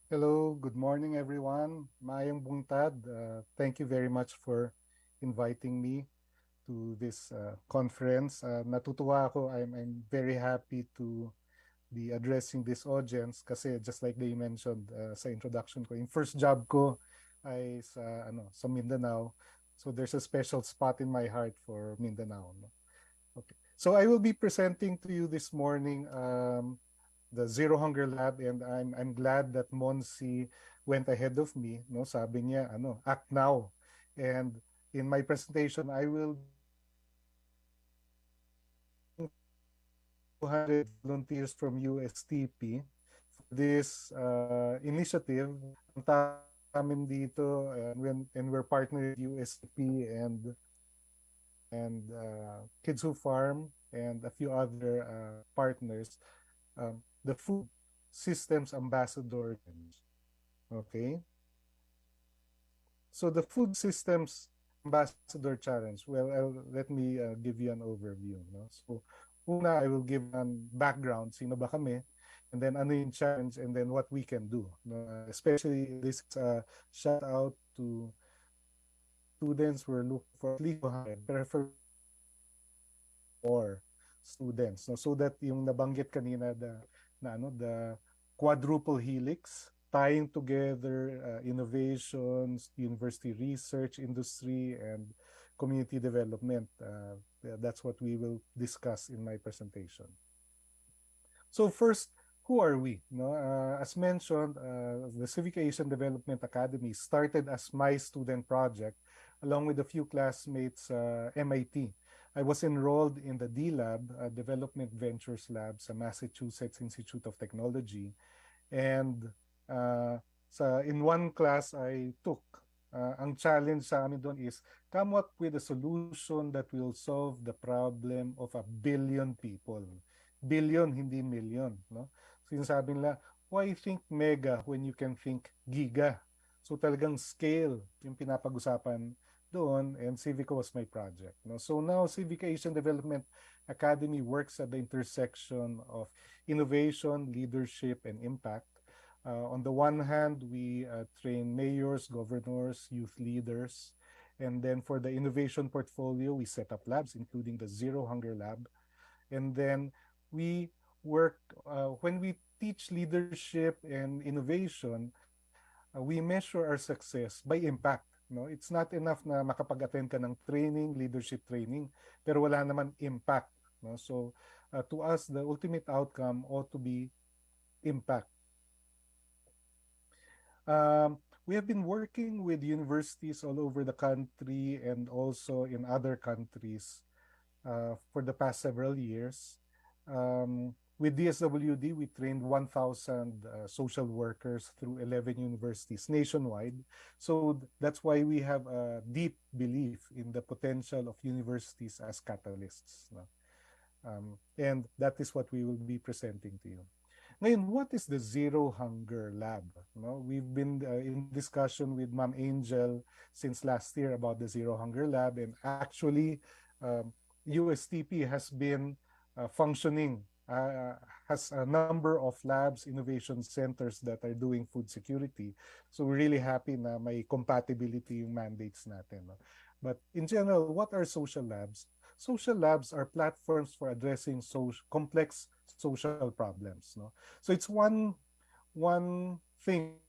Hello, good morning everyone. Maayong buntag. Thank you very much for inviting me to this conference. Natutuwa ako. I'm very happy to be addressing this audience kasi just like they mentioned sa introduction ko, yung first job ko ay sa Mindanao. So there's a special spot in my heart for Mindanao. No? Okay. So I will be presenting to you this morning the Zero Hunger Lab, and I'm glad that Monsi went ahead of me. No, sabi niya act now. And in my presentation, I will be thanking 200 volunteers from USTP for this initiative. Ang tawag namin dito, and we're partnered with USTP and Kids Who Farm and a few other partners, the Food Systems Ambassador. Okay. So the Food Systems Ambassador Challenge, well, let me give you an overview. No? So una, I will give an background, sino ba kami, and then ano yung challenge, and then what we can do. No? Especially this shout out to students who are looking for at least 200, prefer more students. No? So that yung nabanggit kanina, the quadruple helix, tying together innovations, university research, industry, and community development. That's what we will discuss in my presentation. So first, who are we? No, as mentioned, the Civic Asian Development Academy started as my student project, along with a few classmates MIT. I was enrolled in the D Lab, Development Ventures Lab sa Massachusetts Institute of Technology. And in one class I took, ang challenge sa amin doon is come up with a solution that will solve the problem of 1 billion people. Billion, hindi million. No? Sinasabi nila, why think mega when you can think giga? So talagang scale yung pinapag-usapan doon, and Civica was my project. No? So now Civica Asian Development Academy works at the intersection of innovation, leadership, and impact. On the one hand, we train mayors, governors, youth leaders. And then for the innovation portfolio, we set up labs, including the Zero Hunger Lab. And then we work, when we teach leadership and innovation, we measure our success by impact. No? It's not enough na makapag-attend ka ng training, leadership training, pero wala naman impact. No? So to us, the ultimate outcome ought to be impact. We have been working with universities all over the country and also in other countries for the past several years. With DSWD, we trained 1,000 social workers through 11 universities nationwide. So that's why we have a deep belief in the potential of universities as catalysts. No? And that is what we will be presenting to you. Ngayon, what is the Zero Hunger Lab? No, we've been in discussion with Ma'am Angel since last year about the Zero Hunger Lab, and actually, USTP has been functioning, has a number of labs, innovation centers that are doing food security. So we're really happy na may compatibility yung mandates natin. No? But in general, what are social labs? Social labs are platforms for addressing complex social problems. No? So it's one thing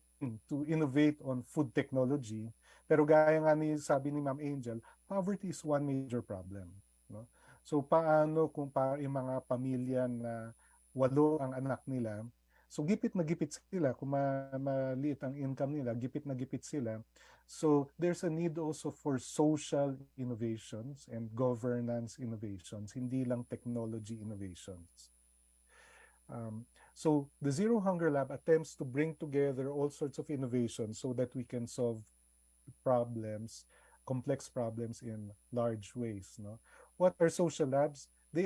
to innovate on food technology, pero gaya nga sabi ni Ma'am Angel, poverty is one major problem. No? So paano kung yung mga pamilya na 8 ang anak nila, so gipit na gipit sila, kung maliit ang income nila, gipit na gipit sila. So there's a need also for social innovations and governance innovations, hindi lang technology innovations. So the Zero Hunger Lab attempts to bring together all sorts of innovations so that we can solve problems, complex problems in large ways. No? What are social labs? They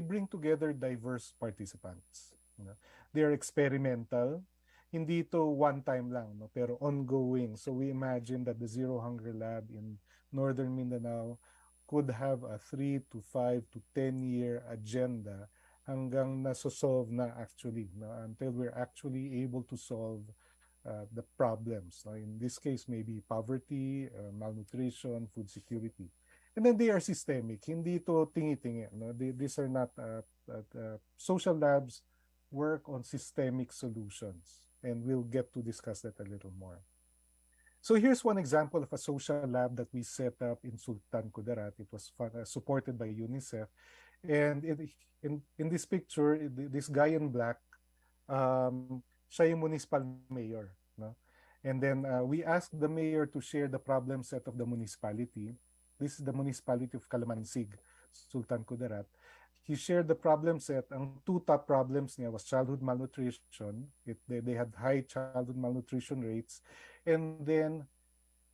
bring together diverse participants. No? They are experimental. Hindi to one time lang, no? Pero ongoing. So we imagine that the Zero Hunger Lab in Northern Mindanao could have a 3 to 5 to 10-year agenda hanggang nasosolve na actually, no? Until we're actually able to solve the problems. No? In this case, maybe poverty, malnutrition, food security. And then they are systemic. Hindi to tingi-tingi. No? These are not social labs work on systemic solutions. And we'll get to discuss that a little more. So here's one example of a social lab that we set up in Sultan Kudarat. It was supported by UNICEF. And in this picture, this guy in black, siya yung municipal mayor. No? And then we asked the mayor to share the problem set of the municipality. This is the municipality of Calamansig, Sultan Kudarat. He shared the problem set. Ang two top problems niya was childhood malnutrition. They had high childhood malnutrition rates. And then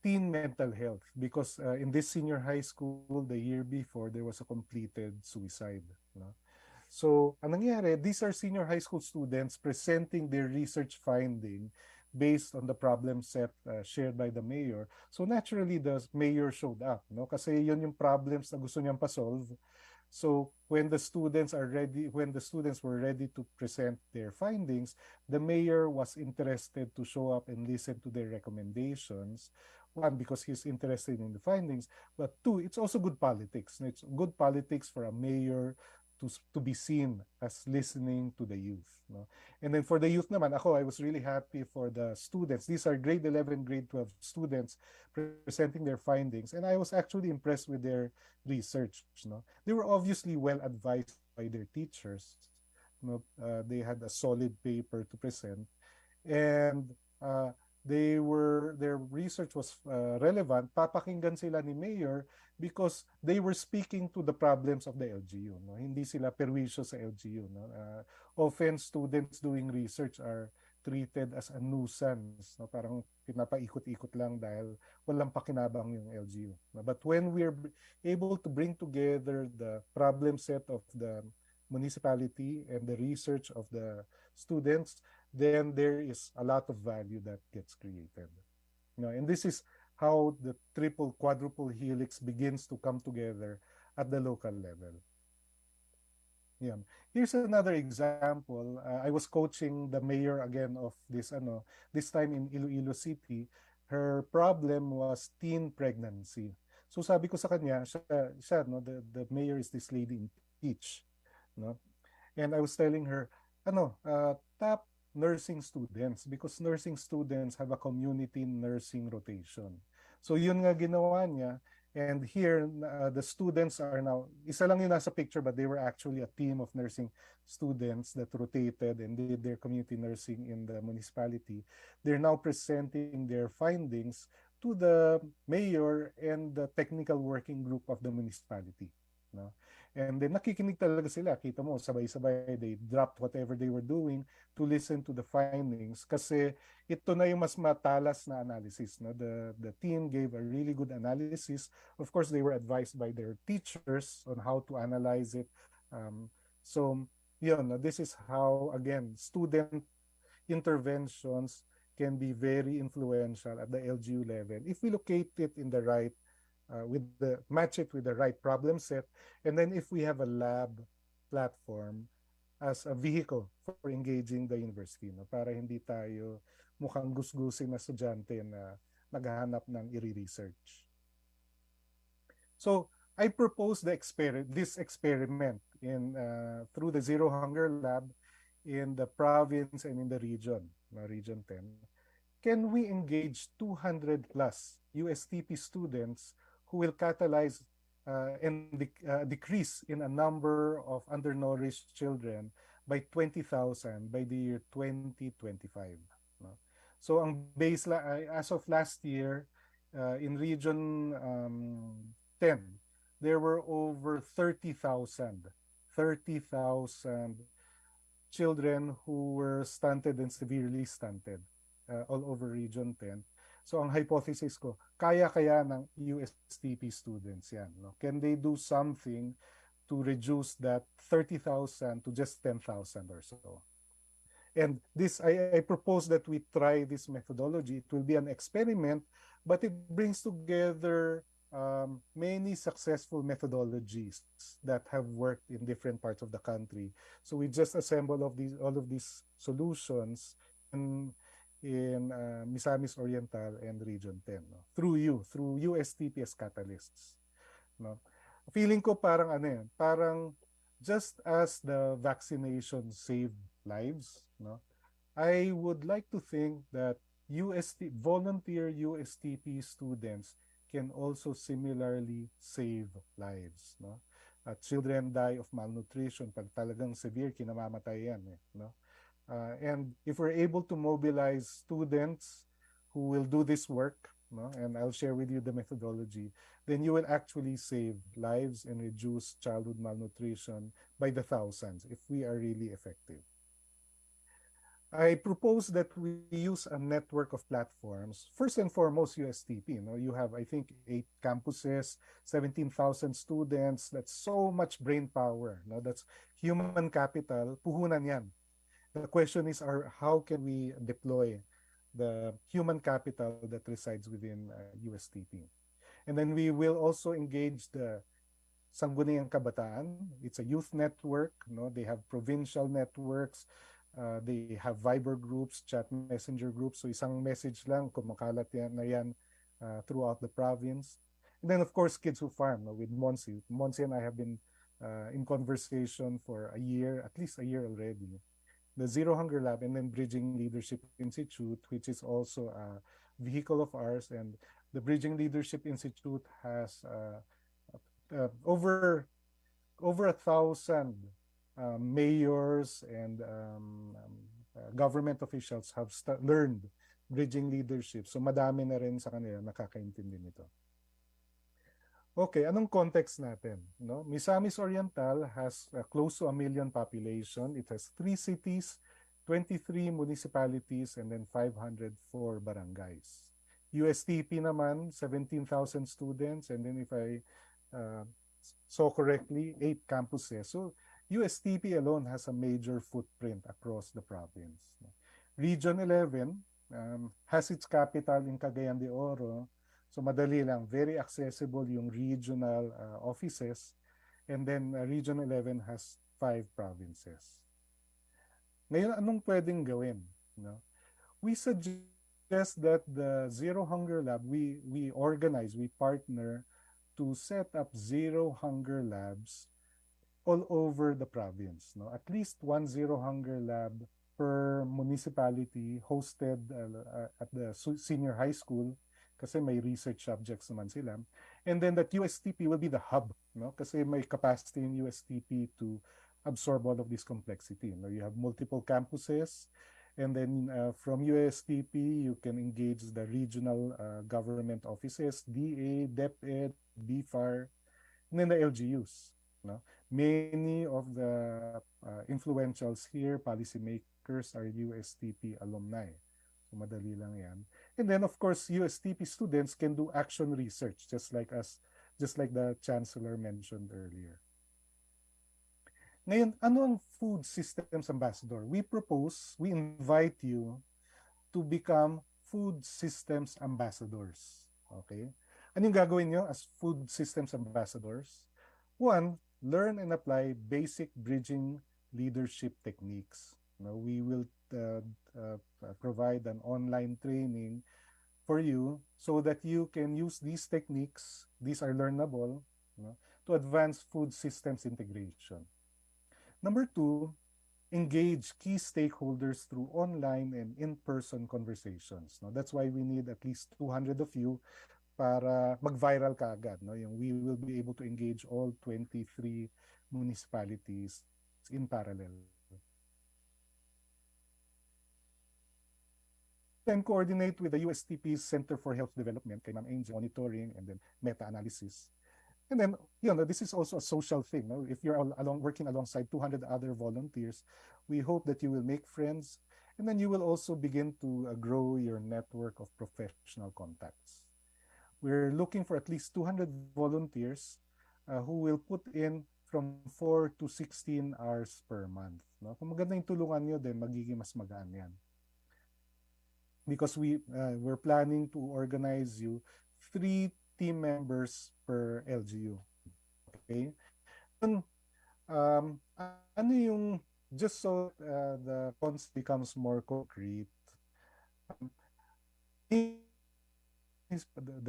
teen mental health, because in this senior high school, the year before, there was a completed suicide. No? So, ang nangyari, these are senior high school students presenting their research finding based on the problem set shared by the mayor. So naturally, the mayor showed up, no? Kasi yun yung problems na gusto niyang pa-solve. So when the students were ready to present their findings, the mayor was interested to show up and listen to their recommendations. One, because he's interested in the findings, but two, it's also good politics. It's good politics for a mayor to be seen as listening to the youth. No? And then for the youth naman, I was really happy for the students. These are grade 11, grade 12 students presenting their findings. And I was actually impressed with their research. No? They were obviously well advised by their teachers. No? They had a solid paper to present. And their research was relevant. Papakinggan sila ni Mayor because they were speaking to the problems of the LGU. No? Hindi sila perwisyo sa LGU. No? Often students doing research are treated as a nuisance. No? Parang pinapaikot-ikot lang dahil walang pakinabang yung LGU. No? But when we're able to bring together the problem set of the municipality and the research of the students, then there is a lot of value that gets created. You know, and this is how the triple, quadruple helix begins to come together at the local level. Yeah. Here's another example. I was coaching the mayor again of this time in Iloilo City. Her problem was teen pregnancy. So sabi ko sa kanya, no, the mayor is this lady in peach, no? And I was telling her, top nursing students, because nursing students have a community nursing rotation. So yun nga ginawa niya. And here, the students are now, isa lang yung nasa picture, but they were actually a team of nursing students that rotated and did their community nursing in the municipality. They're now presenting their findings to the mayor and the technical working group of the municipality. No? And then nakikinig talaga sila. Kita mo, sabay-sabay, they dropped whatever they were doing to listen to the findings. Kasi ito na yung mas matalas na analysis. No? The team gave a really good analysis. Of course, they were advised by their teachers on how to analyze it. So, yun, this is how, again, student interventions can be very influential at the LGU level if we locate it in the right match it with the right problem set, and then if we have a lab platform as a vehicle for engaging the university, no, para hindi tayo mukhang gusgusin na estudyante na naghahanap ng i-research. So I propose this experiment in through the Zero Hunger Lab in the province and in the region, Region 10. Can we engage 200 plus USTP students who will catalyze and decrease in a number of undernourished children by 20,000 by the year 2025. No? So ang baseline, as of last year, in Region 10, there were over 30,000 children who were stunted and severely stunted all over Region 10. So ang hypothesis ko, kaya ng USTP students yan. No? Can they do something to reduce that 30,000 to just 10,000 or so? And this, I propose that we try this methodology. It will be an experiment, but it brings together many successful methodologies that have worked in different parts of the country. So we just assemble of these all of these solutions in Misamis Oriental and Region 10, no? Through USTP as catalysts, no? Feeling ko parang ano yan, parang just as the vaccination saved lives, no? I would like to think that volunteer USTP students can also similarly save lives, no? Children die of malnutrition pag talagang severe, kinamamatay yan, eh, no? And if we're able to mobilize students who will do this work, no, and I'll share with you the methodology, then you will actually save lives and reduce childhood malnutrition by the thousands if we are really effective. I propose that we use a network of platforms. First and foremost, USTP. You know, you have, I think, 8 campuses, 17,000 students. That's so much brain power. No? That's human capital. Puhunan yan. The question is, how can we deploy the human capital that resides within USTP? And then we will also engage the Sangguniang Kabataan. It's a youth network. No? They have provincial networks. They have Viber groups, chat messenger groups. So isang message lang, kumakalat yan, na yan throughout the province. And then, of course, Kids Who Farm, no, with Monsi. Monsi and I have been in conversation for a year, at least a year already. The Zero Hunger Lab, and then Bridging Leadership Institute, which is also a vehicle of ours. And the Bridging Leadership Institute has over 1,000 mayors and government officials have learned bridging leadership. So madami na rin sa kanila nakakaintindi nito. Okay, anong context natin? No? Misamis Oriental has close to 1 million population. It has 3 cities, 23 municipalities, and then 504 barangays. USTP naman, 17,000 students, and then if I saw correctly, 8 campuses. So USTP alone has a major footprint across the province. Region 11 has its capital in Cagayan de Oro. So madali lang, very accessible yung regional offices. And then Region 11 has 5 provinces. Ngayon, anong pwedeng gawin? No? We suggest that the Zero Hunger Lab, we organize, we partner to set up Zero Hunger Labs all over the province. No? At least one Zero Hunger Lab per municipality hosted at the senior high school kasi may research subjects naman sila. And then that USTP will be the hub, no? Kasi may capacity in USTP to absorb all of this complexity. No? You have multiple campuses, and then from USTP, you can engage the regional government offices, DA, DepEd, BFAR, and then the LGUs. No? Many of the influentials here, policymakers, are USTP alumni. So madali lang yan. And then, of course, USTP students can do action research, just like the Chancellor mentioned earlier. Ngayon, ano ang Food Systems Ambassador? We invite you to become Food Systems Ambassadors. Okay? Ano yung gagawin nyo as Food Systems Ambassadors? One, learn and apply basic bridging leadership techniques. We will provide an online training for you so that you can use these techniques, these are learnable, to advance food systems integration. Number 2, engage key stakeholders through online and in-person conversations. That's why we need at least 200 of you para mag-viral ka agad. We will be able to engage all 23 municipalities in parallel. Then coordinate with the USTP's Center for Health Development, kay Ma'am Angel, monitoring and then meta-analysis. And then, this is also a social thing. If you're working alongside 200 other volunteers, we hope that you will make friends, and then you will also begin to grow your network of professional contacts. We're looking for at least 200 volunteers who will put in from 4 to 16 hours per month. Kung maganda yung tulungan nyo, then magiging mas magaan yan. Because we're planning to organize you 3 team members per LGU. Okay? Ngayon, ano yung, just so the concept becomes more concrete, um, the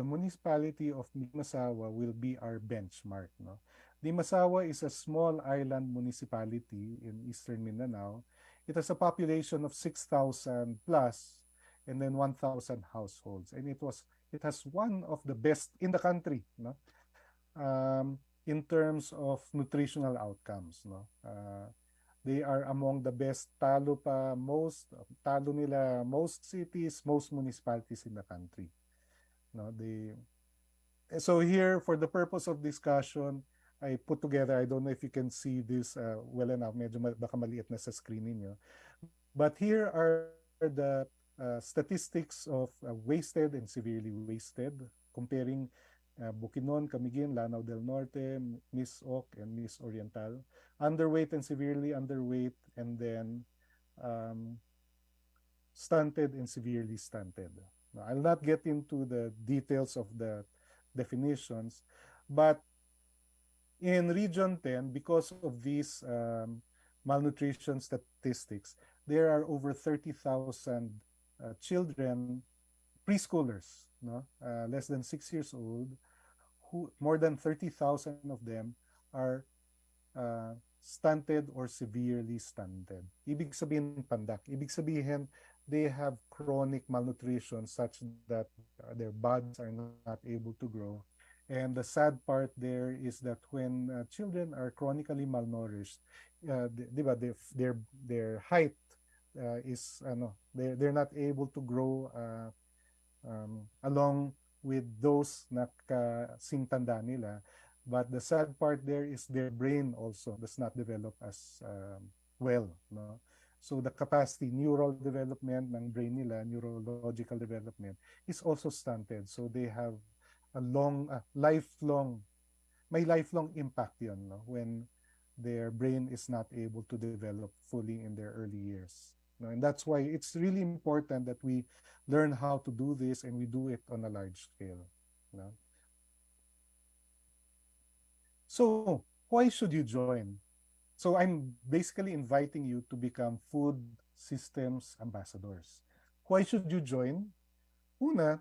municipality of Limasawa will be our benchmark. No? Limasawa is a small island municipality in eastern Mindanao. It has a population of 6,000 plus and then 1,000 households. And it has one of the best in the country, no? In terms of nutritional outcomes. No? They are among the best, talo nila most cities, most municipalities in the country. No, so here, for the purpose of discussion, I put together, I don't know if you can see this well enough, medyo baka maliit na sa screen ninyo. But here are the statistics of wasted and severely wasted, comparing Bukidnon, Camiguin, Lanao del Norte, Miss Oc, and Miss Oriental. Underweight and severely underweight, and then stunted and severely stunted. Now, I'll not get into the details of the definitions, but in Region 10, because of these malnutrition statistics, there are over 30,000 children, preschoolers, no? Less than 6 years old, who more than 30,000 of them are stunted or severely stunted. Ibig sabihin pandak. Ibig sabihin they have chronic malnutrition such that their bodies are not able to grow. And the sad part there is that when children are chronically malnourished, di ba, their height is they're not able to grow along with those na kasingtanda nila. But the sad part there is their brain also does not develop as well. No? So the capacity, neural development ng brain nila, neurological development, is also stunted. So they have a may lifelong impact yun, no? When their brain is not able to develop fully in their early years. No? And that's why it's really important that we learn how to do this and we do it on a large scale. No? So why should you join? So I'm basically inviting you to become food systems ambassadors. Why should you join? Una,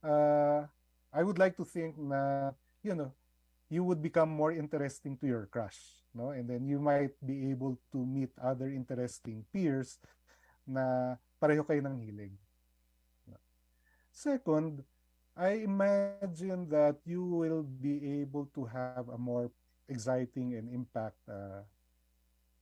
I would like to think na, you would become more interesting to your crush, no? And then you might be able to meet other interesting peers na pareho kayo ng hilig. Second, I imagine that you will be able to have a more exciting and impact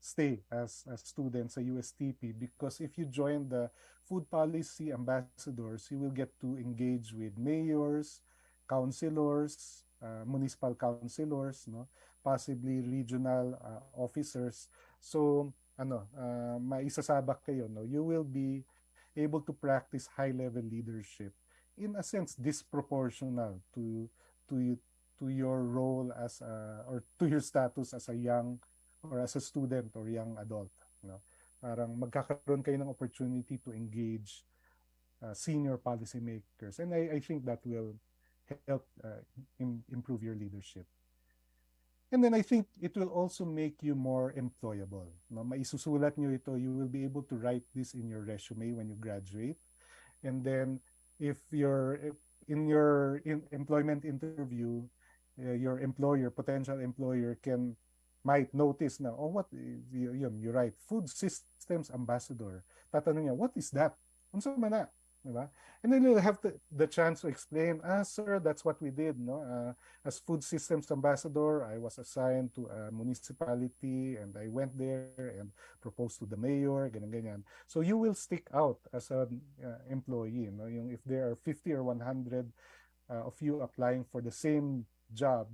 stay as a student sa USTP, because if you join the food policy ambassadors, you will get to engage with mayors, councilors, municipal councilors, no? Possibly regional officers. So maisasabak kayo, no? You will be able to practice high-level leadership, in a sense disproportional to your role as or to your status as a young or as a student or young adult, no? Parang magkakaroon kayo ng opportunity to engage senior policymakers, and I think that will help improve your leadership. And then I think it will also make you more employable, no? Maisusulat nyo ito, you will be able to write this in your resume when you graduate. And then if in your employment interview, your potential employer might notice na, oh, what, you write, food systems ambassador. Tatanong niya, what is that? Unsa man na? Diba? And then you'll have the chance to explain, sir, that's what we did. No? As food systems ambassador, I was assigned to a municipality and I went there and proposed to the mayor, ganyan. So you will stick out as an employee. No? If there are 50 or 100 of you applying for the same job,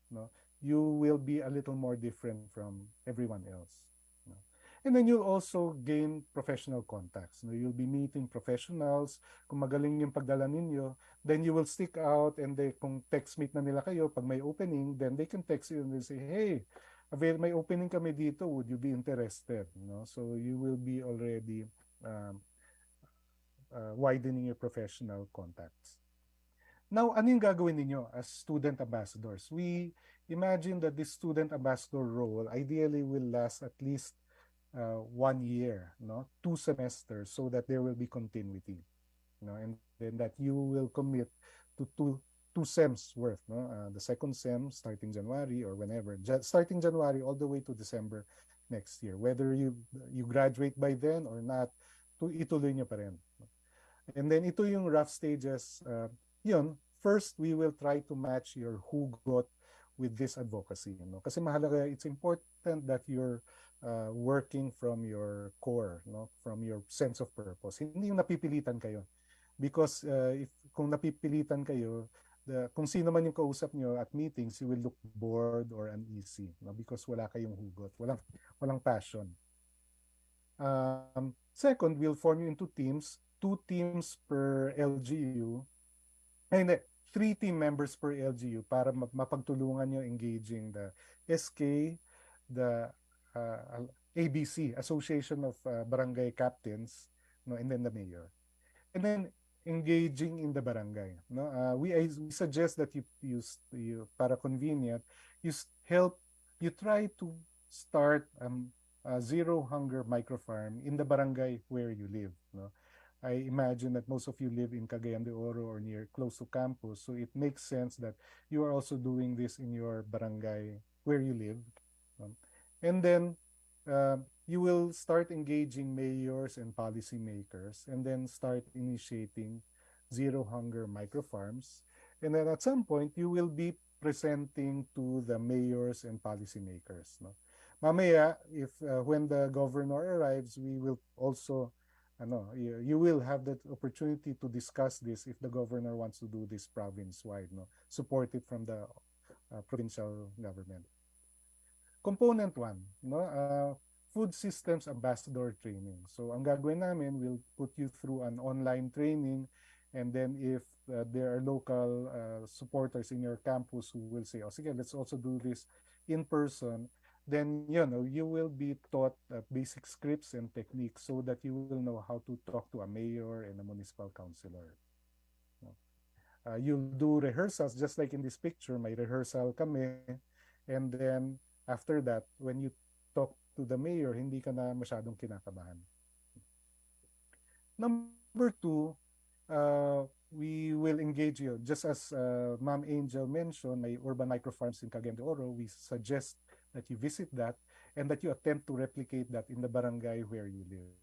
no? You will be a little more different from everyone else. No? And then you'll also gain professional contacts. No? You'll be meeting professionals. Kung magaling yung pagdala ninyo, then you will stick out, and kung text meet na nila kayo, pag may opening, then they can text you and they'll say, hey, may opening kami dito, would you be interested? No? So you will be already widening your professional contacts. Now, ano yung gagawin ninyo as student ambassadors? We imagine that this student ambassador role ideally will last at least 1 year, no, 2 semesters, so that there will be continuity, and then that you will commit to two sems worth, the second sem starting January or whenever, starting January all the way to December next year, whether you graduate by then or not, ituloy nyo pa rin. And then ito yung rough stages. Yun, first we will try to match your hugot with this advocacy. Kasi mahalaga, it's important that you're working from your core, from your sense of purpose. Hindi yung napipilitan kayo. Because if kung napipilitan kayo, kung sino man yung kausap nyo at meetings, you will look bored or uneasy, because wala kayong hugot, walang passion. Second, we'll form you into teams, 2 teams per LGU. Ay, hindi, 3 team members per LGU para mapagtulungan nyo engaging the SK, the ABC, Association of Barangay Captains, and then the mayor. And then engaging in the barangay. We suggest that you para convenient, you try to start a zero hunger microfarm in the barangay where you live. I imagine that most of you live in Cagayan de Oro or near close to campus, so it makes sense that you are also doing this in your barangay where you live. And then you will start engaging mayors and policymakers, and then start initiating zero hunger microfarms. And then at some point, you will be presenting to the mayors and policymakers. Mamaya, if when the governor arrives, we will also, you will have that opportunity to discuss this if the governor wants to do this province-wide, support it from the provincial government. Component 1, food systems ambassador training. So ang gagawin namin, we'll put you through an online training, and then if there are local supporters in your campus who will say, oh sige, let's also do this in person, then you will be taught basic scripts and techniques so that you will know how to talk to a mayor and a municipal councilor. You'll do rehearsals just like in this picture, may rehearsal kami, and then after that, when you talk to the mayor, hindi ka na masyadong kinakabahan. Number 2, we will engage you. Just as Ma'am Angel mentioned, may urban microfarms in Cagayan de Oro. We suggest that you visit that and that you attempt to replicate that in the barangay where you live.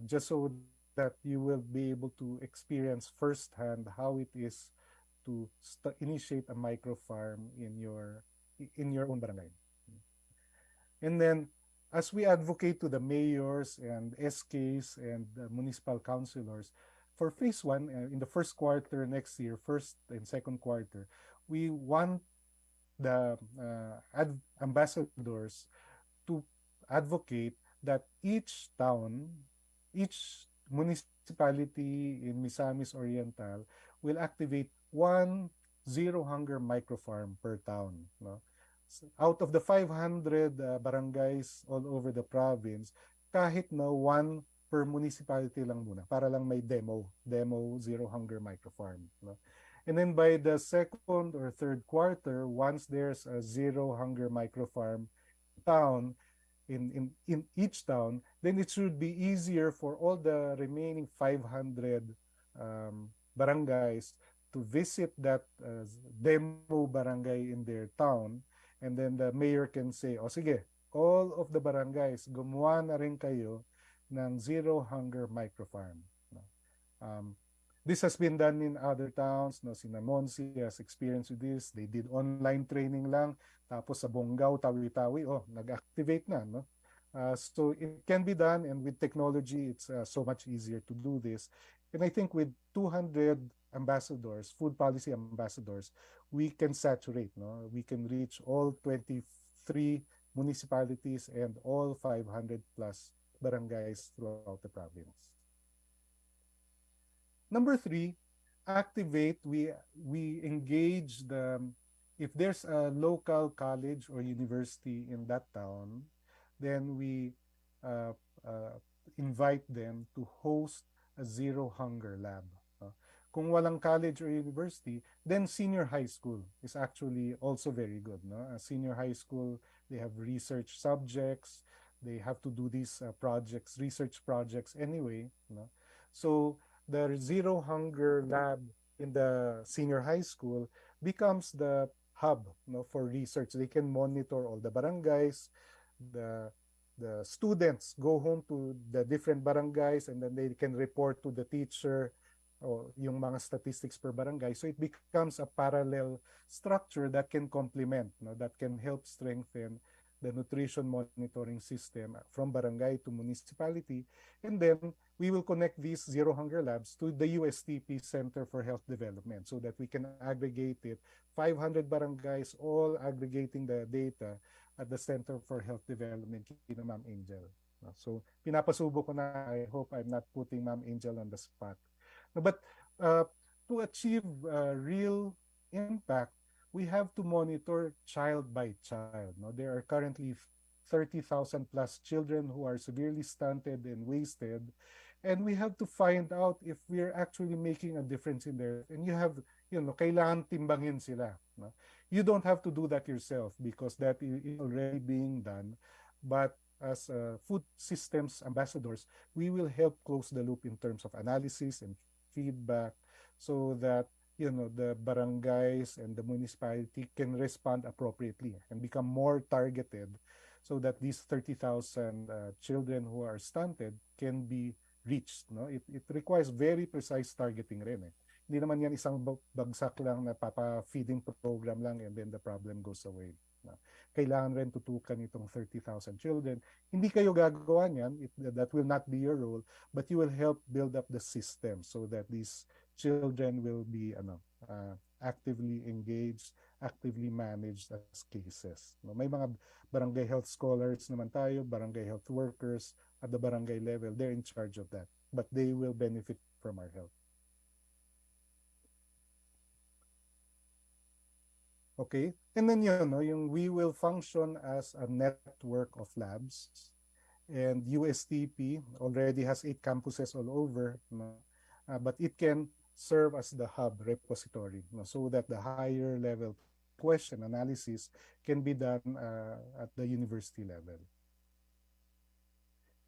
Just so that you will be able to experience firsthand how it is to initiate a microfarm in your own barangay. And then, as we advocate to the mayors and SKs and municipal councilors, for phase 1, in the first quarter next year, first and second quarter, we want the ambassadors to advocate that each town, each municipality in Misamis Oriental will activate 1 zero hunger microfarm per town. Out of the 500 barangays all over the province, kahit na 1 per municipality lang muna, para lang may demo zero hunger microfarm. And then by the second or third quarter, once there's a zero hunger microfarm town in each town, then it should be easier for all the remaining 500 barangays to visit that demo barangay in their town, and then the mayor can say, oh sige, all of the barangays, gumawa na rin kayo ng zero hunger microfarm. This has been done in other towns. Sina Monsi has experience with this. They did online training lang. Tapos sa Bonggao, Tawi-Tawi, nag-activate na. So it can be done, and with technology, it's so much easier to do this. And I think with 200 ambassadors, food policy ambassadors, we can saturate. We can reach all 23 municipalities and all 500 plus barangays throughout the province. Number 3, activate. We engage if there's a local college or university in that town, then we invite them to host a zero hunger lab. kung walang college or university, then senior high school is actually also very good. No? Senior high school, they have research subjects. They have to do these projects, research projects anyway. No? So the Zero Hunger Lab in the senior high school becomes the hub, for research. They can monitor all the barangays, the the students go home to the different barangays, and then they can report to the teacher o yung mga statistics per barangay. So it becomes a parallel structure that can complement, that can help strengthen the nutrition monitoring system from barangay to municipality. And then we will connect these Zero Hunger Labs to the USTP Center for Health Development so that we can aggregate it. 500 barangays all aggregating the data at the Center for Health Development kina Ma'am Angel. So pinapasubo ko na, I hope I'm not putting Ma'am Angel on the spot. But uh, to achieve real impact, we have to monitor child by child. No? There are currently 30,000 plus children who are severely stunted and wasted. And we have to find out if we're actually making a difference in their, and you have, kailangan timbangin sila. No? You don't have to do that yourself because that is already being done. But as food systems ambassadors, we will help close the loop in terms of analysis and feedback so that the barangays and the municipality can respond appropriately and become more targeted so that these 30,000 children who are stunted can be reached. No? It requires very precise targeting rin. Hindi naman yan isang bagsak lang na papa-feeding program lang and then the problem goes away. No? Kailangan rin tutukan itong 30,000 children. Hindi kayo gagawa niyan, that will not be your role, but you will help build up the system so that these children will be actively engaged, actively managed as cases. No, may mga barangay health scholars naman tayo, barangay health workers at the barangay level. They're in charge of that, but they will benefit from our help. Okay, and then yung we will function as a network of labs, and USTP already has 8 campuses all over, but it can serve as the hub repository, so that the higher level question analysis can be done at the university level.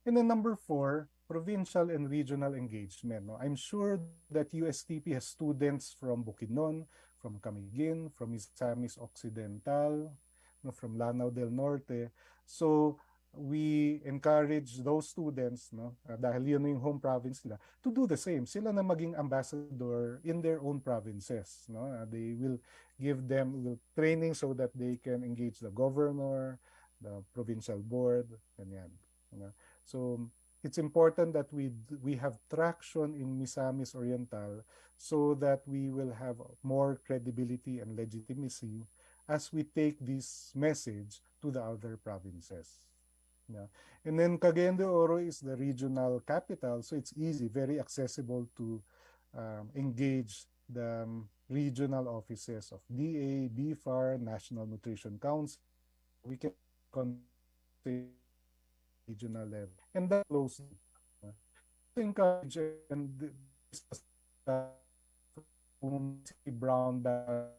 And then number 4, provincial and regional engagement. No? I'm sure that USTP has students from Bukidnon, from Camiguin, from Misamis Occidental, from Lanao del Norte. So we encourage those students, dahil yun yung home province nila, to do the same. Sila na maging ambassador in their own provinces. They will give them training so that they can engage the governor, the provincial board, ganyan. So it's important that we have traction in Misamis Oriental so that we will have more credibility and legitimacy as we take this message to the other provinces. Yeah. And then Cagayan de Oro is the regional capital, so it's easy, very accessible to engage the regional offices of DA, BFAR, National Nutrition Council. We can regional level, and that close to encourage and brown bag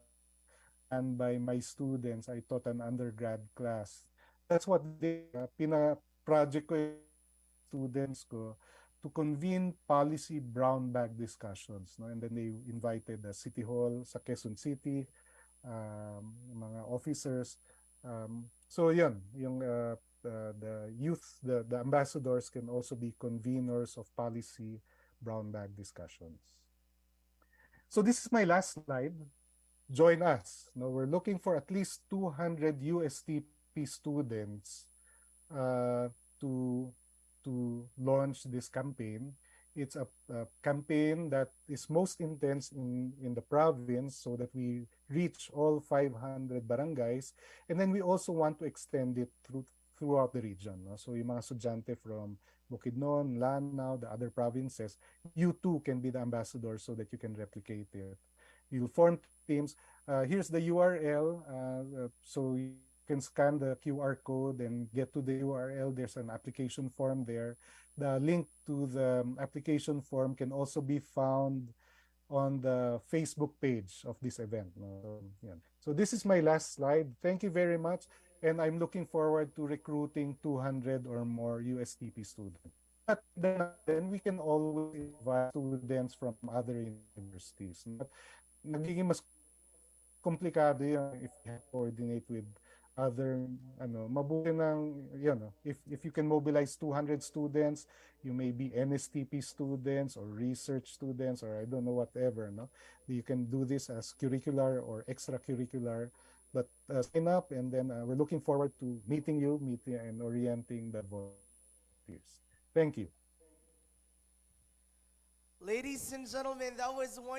and by my students. I taught an undergrad class. That's what they project ko students ko to convene policy brown bag discussions, and then they invited the City Hall sa Quezon City, mga officers. So yun, yung the youth, the ambassadors can also be conveners of policy brown bag discussions. So this is my last slide. Join us. Now we're looking for at least 200 USTP students to launch this campaign. It's a campaign that is most intense in the province so that we reach all 500 barangays. And then we also want to extend it throughout the region. So yung mga estudyante from Bukidnon, Lanao, the other provinces, you too can be the ambassador so that you can replicate it. You'll form teams. Here's the URL. So you can scan the QR code and get to the URL. There's an application form there. The link to the application form can also be found on the Facebook page of this event. No? So, yeah. So this is my last slide. Thank you very much. And I'm looking forward to recruiting 200 or more USTP students. But then we can always invite students from other universities. But nagiging mas komplikado yun if we have to coordinate with other, mabuti ng, if you can mobilize 200 students, you may be NSTP students or research students or I don't know whatever, no? You can do this as curricular or extracurricular, but sign up and then we're looking forward to meeting and orienting the volunteers. Thank you. Ladies and gentlemen, that was one